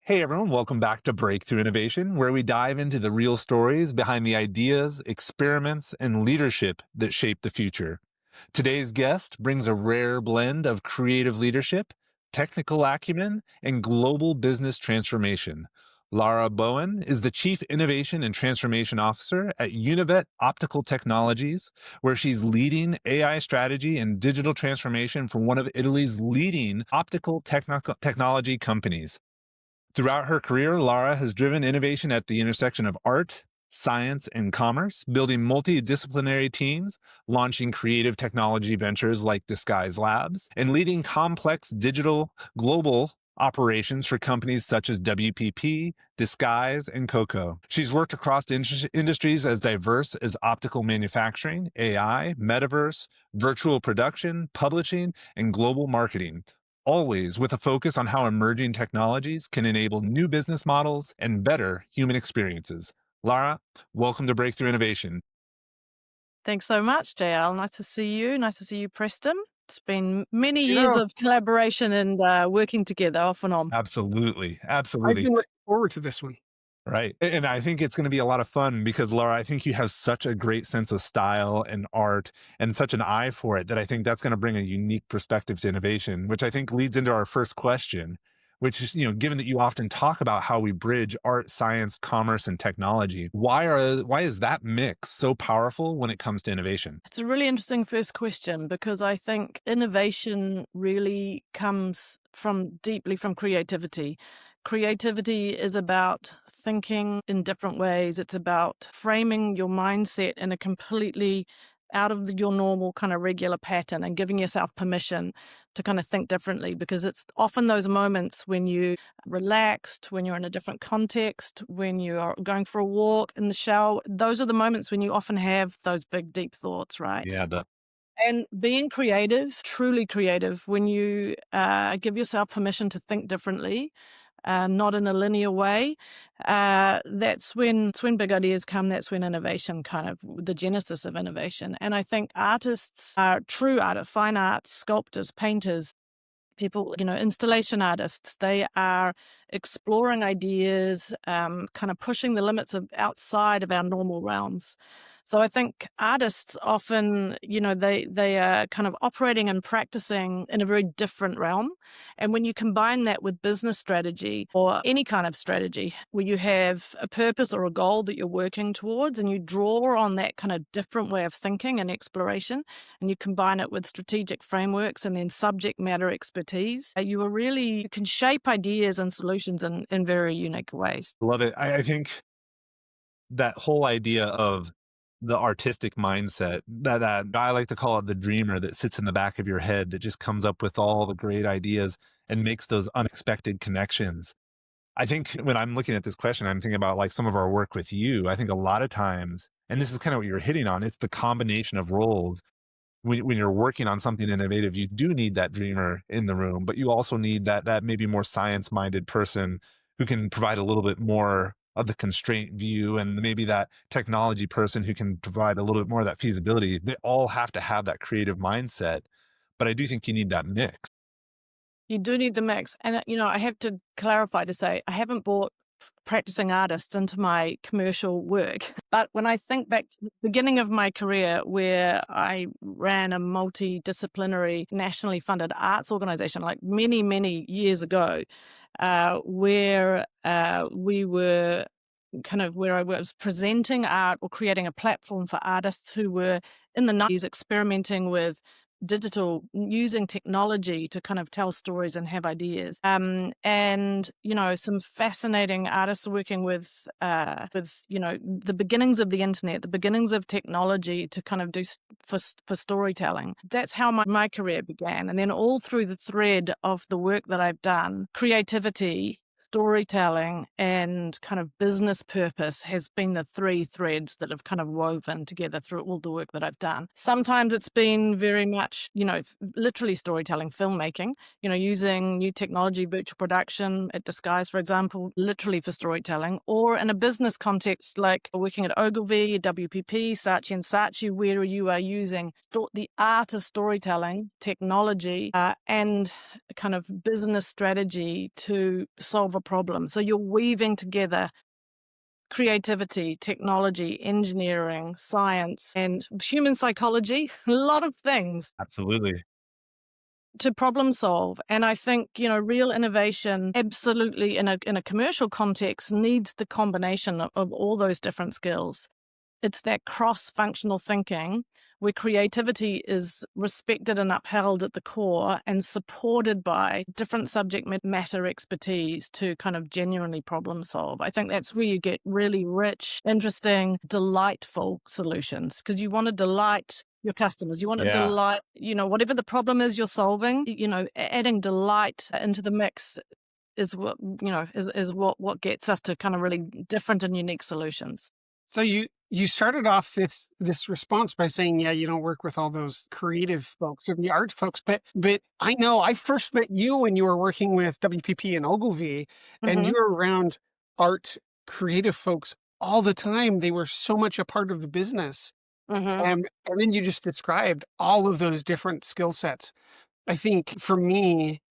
Hey everyone, welcome back to Breakthrough Innovation, where we dive into the real stories behind the ideas, experiments, and leadership that shape the future. Today's guest brings a rare blend of creative leadership, technical acumen, and global business transformation. Lara Bowen is the Chief Innovation and Transformation Officer at Univet Optical Technologies, where she's leading AI strategy and digital transformation for one of Italy's leading technology companies. Throughout her career, Lara has driven innovation at the intersection of art, science, and commerce, building multidisciplinary teams, launching creative technology ventures like Disguise Labs, and leading complex digital global operations for companies such as WPP, Disguise, and Coco. She's worked across industries as diverse as optical manufacturing, AI, metaverse, virtual production, publishing, and global marketing, always with a focus on how emerging technologies can enable new business models and better human experiences. Lara, welcome to Breakthrough Innovation. Thanks so much, JL. Nice to see you. Nice to see you, Preston. It's been many years Yeah, of collaboration and working together off and on. Absolutely. I've Absolutely. been looking forward to this one. Right. And I think it's going to be a lot of fun because, Laura, I think you have such a great sense of style and art and such an eye for it that I think that's going to bring a unique perspective to innovation, which I think leads into our first question, which is, given that you often talk about how we bridge art, science, commerce, and technology, why is that mix so powerful when it comes to innovation? It's a really interesting first question because I think innovation really comes from deeply from creativity. Creativity is about thinking in different ways. It's about framing your mindset in a completely out of your normal kind of regular pattern and giving yourself permission to kind of think differently, because it's often those moments when you relaxed, when you're in a different context, when you are going for a walk in the shower. Those are the moments when you often have those big, deep thoughts, right? Yeah, the And being creative, truly creative, when you give yourself permission to think differently, not in a linear way, that's when big ideas come. That's when innovation kind of the genesis of innovation. And I think artists are true artists, fine arts, sculptors, painters, people, installation artists, they are exploring ideas, kind of pushing the limits of outside of our normal realms. So I think artists often, they are kind of operating and practicing in a very different realm. And when you combine that with business strategy or any kind of strategy where you have a purpose or a goal that you're working towards, and you draw on that kind of different way of thinking and exploration, and you combine it with strategic frameworks and then subject matter expertise, you can shape ideas and solutions in very unique ways. love it. I think that whole idea of the artistic mindset that I like to call it the dreamer that sits in the back of your head that just comes up with all the great ideas and makes those unexpected connections. I think when I'm looking at this question, I'm thinking about like some of our work with you. I think a lot of times, and this is kind of what you're hitting on, it's the combination of roles. When you're working on something innovative, you do need that dreamer in the room, but you also need that maybe more science minded person who can provide a little bit more of the constraint view, and maybe that technology person who can provide a little bit more of that feasibility. They all have to have that creative mindset, but I do think you need that mix. You do need the mix. And, I have to clarify to say I haven't brought practicing artists into my commercial work. But when I think back to the beginning of my career, where I ran a multidisciplinary, nationally funded arts organization, like many, many years ago, where we were where I was presenting art or creating a platform for artists who were in the 90s experimenting with digital, using technology to kind of tell stories and have ideas. And, some fascinating artists working with, the beginnings of the internet, the beginnings of technology to kind of do for storytelling. That's how my career began. And then all through the thread of the work that I've done, creativity, storytelling, and kind of business purpose has been the three threads that have kind of woven together through all the work that I've done. Sometimes it's been very much, literally storytelling, filmmaking, using new technology, virtual production at Disguise, for example, literally for storytelling, or in a business context like working at Ogilvy, WPP, Saatchi and Saatchi, where you are using the art of storytelling, technology, and kind of business strategy to solve a problem. So you're weaving together creativity, technology, engineering, science, and human psychology, a lot of things Absolutely. to problem solve. And I think, real innovation absolutely in a commercial context needs the combination of all those different skills. It's that cross-functional thinking where creativity is respected and upheld at the core and supported by different subject matter expertise to kind of genuinely problem solve. I think that's where you get really rich, interesting, delightful solutions, because you want to delight your customers. You want to Yeah. delight, whatever the problem is you're solving, adding delight into the mix is what gets us to kind of really different and unique solutions. So you started off this response by saying, yeah, you don't work with all those creative folks or the art folks, but I know I first met you when you were working with WPP and Ogilvy, and Mm-hmm. you were around art creative folks all the time. They were so much a part of the business, Mm-hmm. and then you just described all of those different skill sets. I think for me,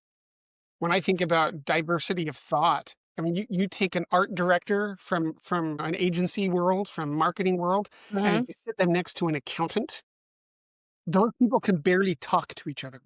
when I think about diversity of thought, I mean, you take an art director from an agency world, from marketing world, and Mm-hmm. if you sit them next to an accountant, those people can barely talk to each other.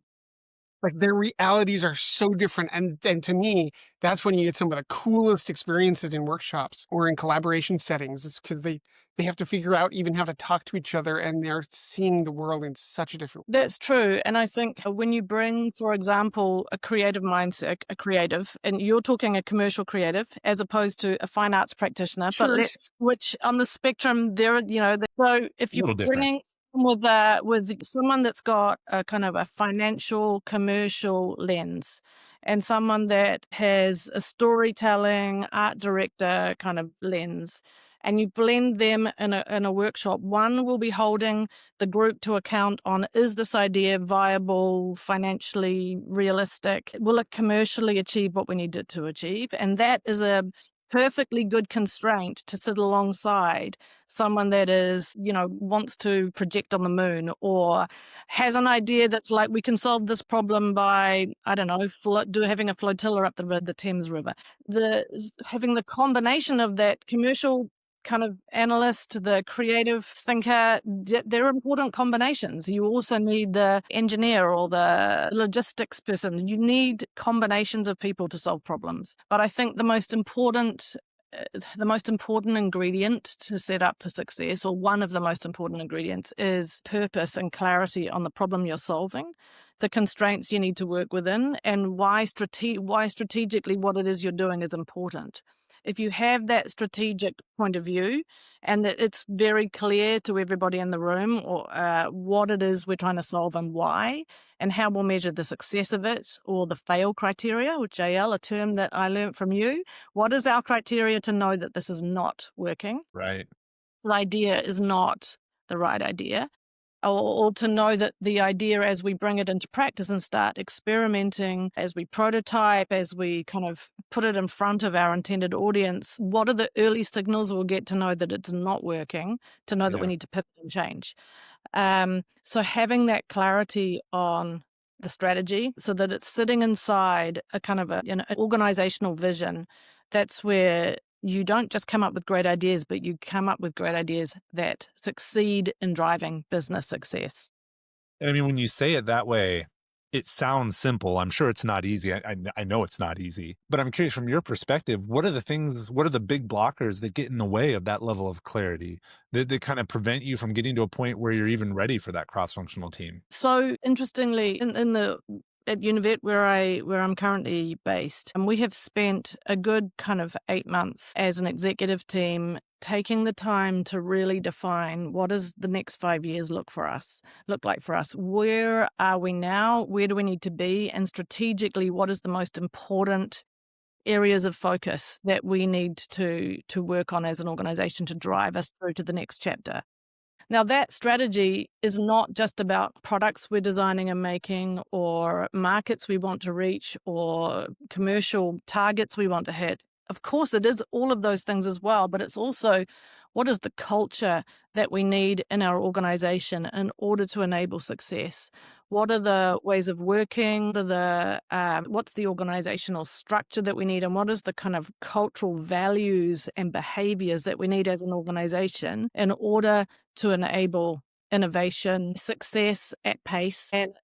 Like their realities are so different. And to me, that's when you get some of the coolest experiences in workshops or in collaboration settings. It's because they have to figure out even how to talk to each other, and they're seeing the world in such a different way. That's true. And I think when you bring, for example, a creative mindset, a creative, and you're talking a commercial creative as opposed to a fine arts practitioner, but Sure. which on the spectrum there, so if A you're little different. bringing with someone that's got a kind of a financial commercial lens and someone that has a storytelling art director kind of lens, and you blend them in a workshop, one will be holding the group to account on, is this idea viable, financially realistic? Will it commercially achieve what we need it to achieve? And that is a perfectly good constraint to sit alongside someone that is, wants to project on the moon or has an idea that's like, we can solve this problem by, I don't know, having a flotilla up the Thames River. Having the combination of that commercial kind of analyst, the creative thinker, they're important combinations. You also need the engineer or the logistics person. You need combinations of people to solve problems. But I think the most important ingredient to set up for success, or one of the most important ingredients, is purpose and clarity on the problem you're solving, the constraints you need to work within, and why strategically what it is you're doing is important. If you have that strategic point of view and that it's very clear to everybody in the room or what it is we're trying to solve and why, and how we'll measure the success of it or the fail criteria, which JL, a term that I learned from you. What is our criteria to know that this is not working? Right. The idea is not the right idea. Or to know that the idea, as we bring it into practice and start experimenting, as we prototype, as we kind of put it in front of our intended audience, what are the early signals we'll get to know that it's not working, to know that we Yeah. need to pivot and change. So having that clarity on the strategy so that it's sitting inside a kind of an organizational vision, that's where you don't just come up with great ideas, but you come up with great ideas that succeed in driving business success. I mean, when you say it that way, it sounds simple. I'm sure it's not easy. I know it's not easy, but I'm curious from your perspective, what are the big blockers that get in the way of that level of clarity that kind of prevent you from getting to a point where you're even ready for that cross-functional team? So interestingly, at Univet where I'm currently based, and we have spent a good kind of 8 months as an executive team taking the time to really define what does the next 5 years look like for us. Where are we now? Where do we need to be? And strategically, what is the most important areas of focus that we need to work on as an organization to drive us through to the next chapter? Now, that strategy is not just about products we're designing and making or markets we want to reach or commercial targets we want to hit. Of course, it is all of those things as well, but it's also What is the culture that we need in our organization in order to enable success? What are the ways of working? What's the organizational structure that we need? And what is the kind of cultural values and behaviors that we need as an organization in order to enable innovation, success at pace, and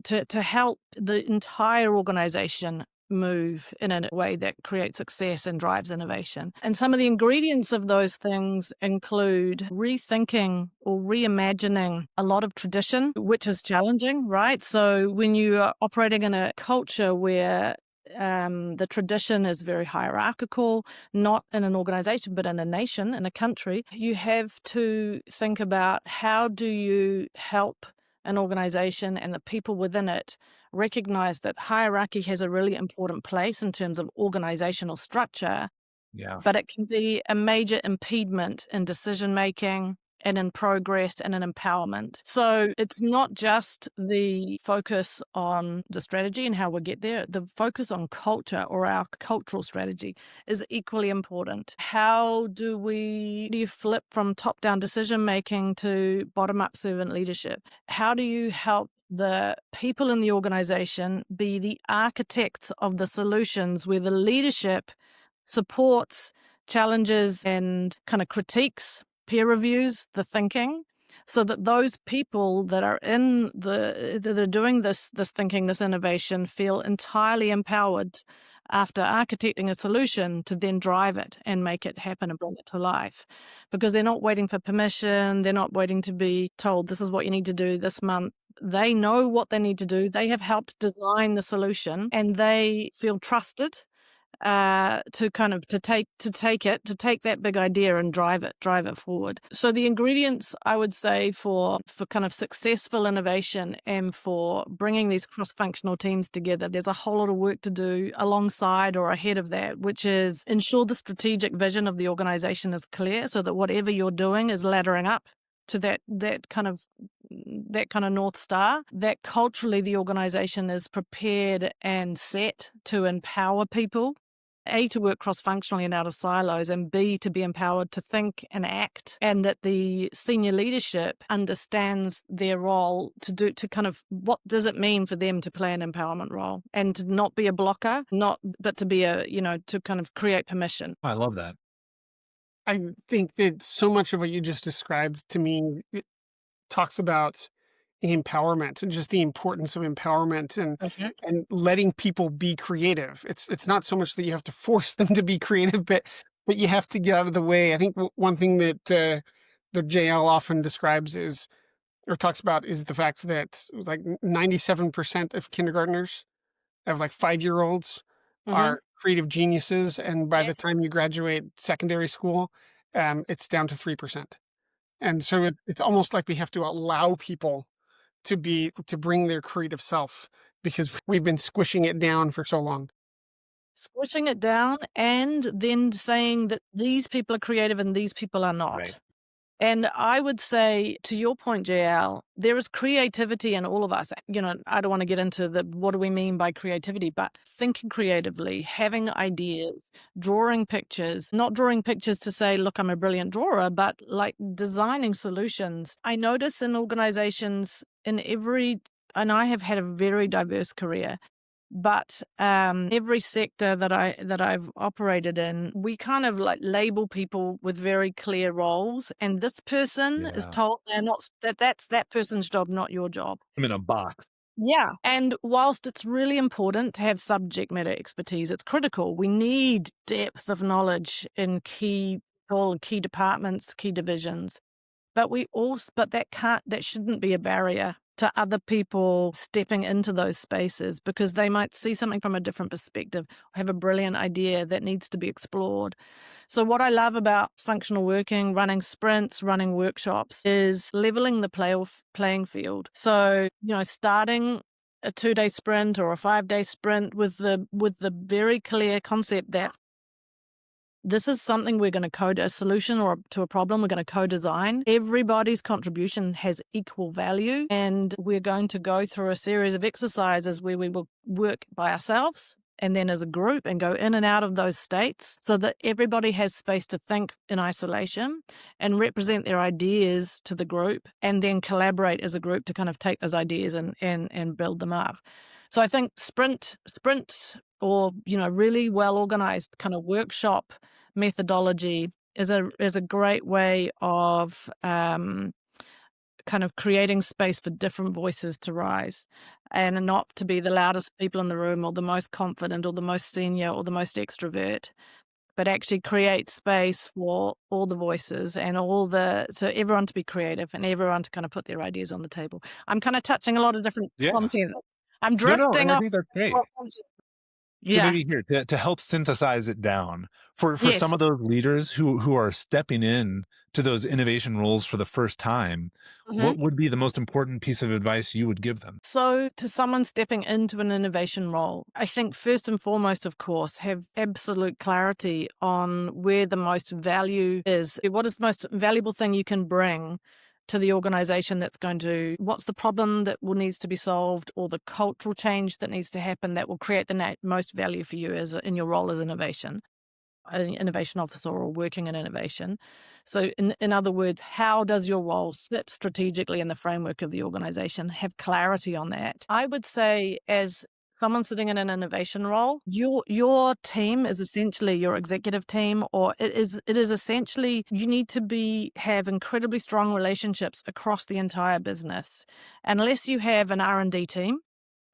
to help the entire organization move in a way that creates success and drives innovation. And some of the ingredients of those things include rethinking or reimagining a lot of tradition, which is challenging, right? So when you are operating in a culture where the tradition is very hierarchical, not in an organization, but in a nation, in a country, you have to think about how do you help an organization and the people within it recognize that hierarchy has a really important place in terms of organizational structure, but it can be a major impediment in decision making and in progress and in empowerment. So it's not just the focus on the strategy and how we'll get there. The focus on culture or our cultural strategy is equally important. How do you flip from top-down decision-making to bottom-up servant leadership? How do you help the people in the organization be the architects of the solutions where the leadership supports, challenges, and kind of critiques, peer reviews the thinking, so that those people that are that are doing this thinking, this innovation, feel entirely empowered after architecting a solution to then drive it and make it happen and bring it to life. Because they're not waiting for permission, they're not waiting to be told this is what you need to do this month. They know what they need to do. They have helped design the solution and they feel trusted to take that big idea and drive it forward. So the ingredients, I would say, for kind of successful innovation and for bringing these cross-functional teams together, there's a whole lot of work to do alongside or ahead of that, which is ensure the strategic vision of the organization is clear so that whatever you're doing is laddering up to that kind of North Star, that culturally the organization is prepared and set to empower people, A, to work cross-functionally and out of silos, and B, to be empowered to think and act, and that the senior leadership understands their role to kind of what does it mean for them to play an empowerment role and to not be a blocker, but to be to kind of create permission. I love that. I think that so much of what you just described to me talks about empowerment and just the importance of empowerment and letting people be creative. It's not so much that you have to force them to be creative, but you have to get out of the way. I think one thing that the JL often describes or talks about is the fact that like 97% of kindergartners of like 5-year-olds are creative geniuses, and by the time you graduate secondary school, it's down to 3%. And so it's almost like we have to allow people to bring their creative self because we've been squishing it down for so long. Squishing it down and then saying that these people are creative and these people are not. Right. And I would say, to your point, JL, there is creativity in all of us. I don't want to get into what do we mean by creativity, but thinking creatively, having ideas, drawing pictures, not drawing pictures to say, look, I'm a brilliant drawer, but like designing solutions. I notice in organizations and I have had a very diverse career, but every sector that I've operated in, we kind of like label people with very clear roles, and this person is told they're not that's that person's job, not your job. I'm in a box. Yeah. And whilst it's really important to have subject matter expertise, it's critical. We need depth of knowledge in key departments, key divisions. But that shouldn't be a barrier to other people stepping into those spaces because they might see something from a different perspective, have a brilliant idea that needs to be explored. So what I love about functional working, running sprints, running workshops is leveling the playing field. So, starting a 2-day sprint or a 5-day sprint with the very clear concept that this is something we're going to code a solution or to a problem. We're going to co-design. Everybody's contribution has equal value, and we're going to go through a series of exercises where we will work by ourselves and then as a group and go in and out of those states so that everybody has space to think in isolation and represent their ideas to the group and then collaborate as a group to kind of take those ideas and build them up. So I think sprint or, really well organized kind of workshop methodology is a great way of kind of creating space for different voices to rise and not to be the loudest people in the room or the most confident or the most senior or the most extrovert, but actually create space for all the voices and so everyone to be creative and everyone to kind of put their ideas on the table. I'm kind of touching a lot of different Yeah. content. I'm No, and drifting I off. think that's great. So Yeah. maybe here to help synthesize it down for Yes. some of those leaders who are stepping in to those innovation roles for the first time, Mhm. what would be the most important piece of advice you would give them? So, to someone stepping into an innovation role, I think first and foremost, of course, have absolute clarity on where the most value is. What is the most valuable thing you can bring to the organization what's the problem that needs to be solved, or the cultural change that needs to happen that will create the most value for you in your role as an innovation officer or working in innovation. So in other words, how does your role sit strategically in the framework of the organization? Have clarity on that. I would say as someone sitting in an innovation role, your team is essentially your executive team, or it is essentially you need to have incredibly strong relationships across the entire business. Unless you have an R&D team,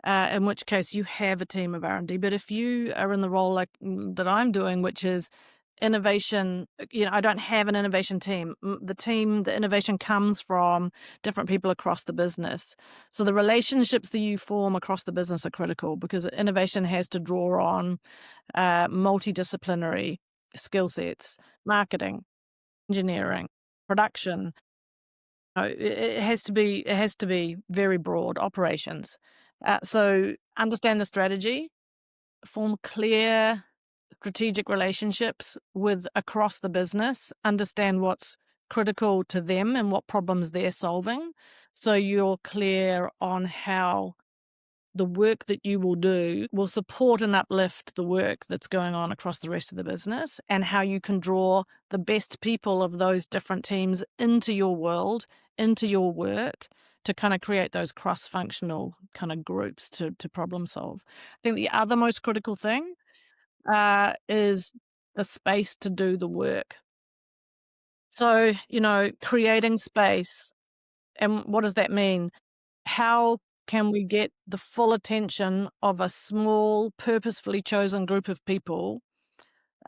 in which case you have a team of R&D. But if you are in the role that I'm doing, which is innovation, I don't have an innovation team. The innovation comes from different people across the business. So the relationships that you form across the business are critical because innovation has to draw on multidisciplinary skill sets, marketing, engineering, production. It has to be very broad operations. So understand the strategy, form clear strategic relationships across the business, understand what's critical to them and what problems they're solving. So you're clear on how the work that you will do will support and uplift the work that's going on across the rest of the business, and how you can draw the best people of those different teams into your world, into your work, to kind of create those cross-functional kind of groups to problem solve. I think the other most critical thing is the space to do the work. So, creating space. And what does that mean? How can we get the full attention of a small, purposefully chosen group of people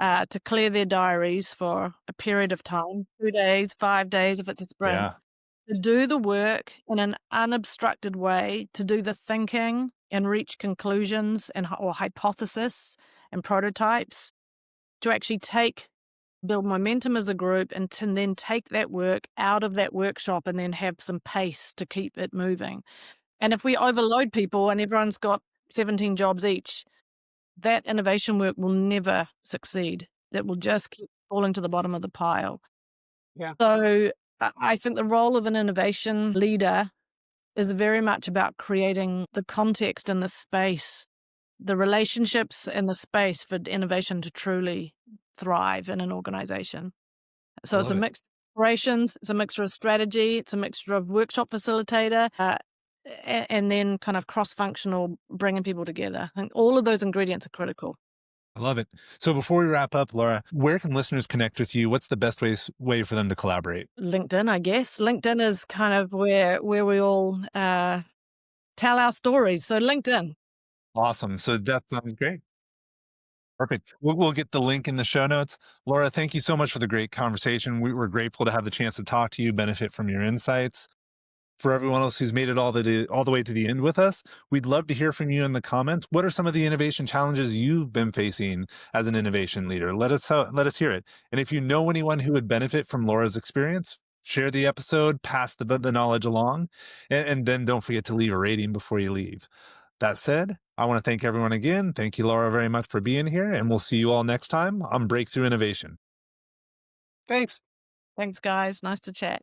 to clear their diaries for a period of time, 2 days, 5 days, if it's a sprint, Yeah. to do the work in an unobstructed way, to do the thinking and reach conclusions or hypothesis and prototypes, to actually build momentum as a group and to then take that work out of that workshop and then have some pace to keep it moving. And if we overload people and everyone's got 17 jobs each, that innovation work will never succeed. That will just keep falling to the bottom of the pile. Yeah. So I think the role of an innovation leader is very much about creating the context and the space, the relationships and the space for innovation to truly thrive in an organization. So it's a Love it. mix of operations, it's a mixture of strategy, it's a mixture of workshop facilitator, and then kind of cross-functional, bringing people together. I think all of those ingredients are critical. I love it. So before we wrap up, Laura, where can listeners connect with you? What's the best way for them to collaborate? LinkedIn, I guess. LinkedIn is kind of where we all tell our stories. So LinkedIn. Awesome. So that sounds great. Perfect. We'll get the link in the show notes. Laura, thank you so much for the great conversation. We're grateful to have the chance to talk to you, benefit from your insights. For everyone else who's made it all the way to the end with us, we'd love to hear from you in the comments. What are some of the innovation challenges you've been facing as an innovation leader? Let us hear it. And if you know anyone who would benefit from Laura's experience, share the episode, pass the knowledge along, and then don't forget to leave a rating before you leave. That said, I want to thank everyone again. Thank you, Laura, very much for being here, and we'll see you all next time on Breakthrough Innovation. Thanks. Thanks, guys. Nice to chat.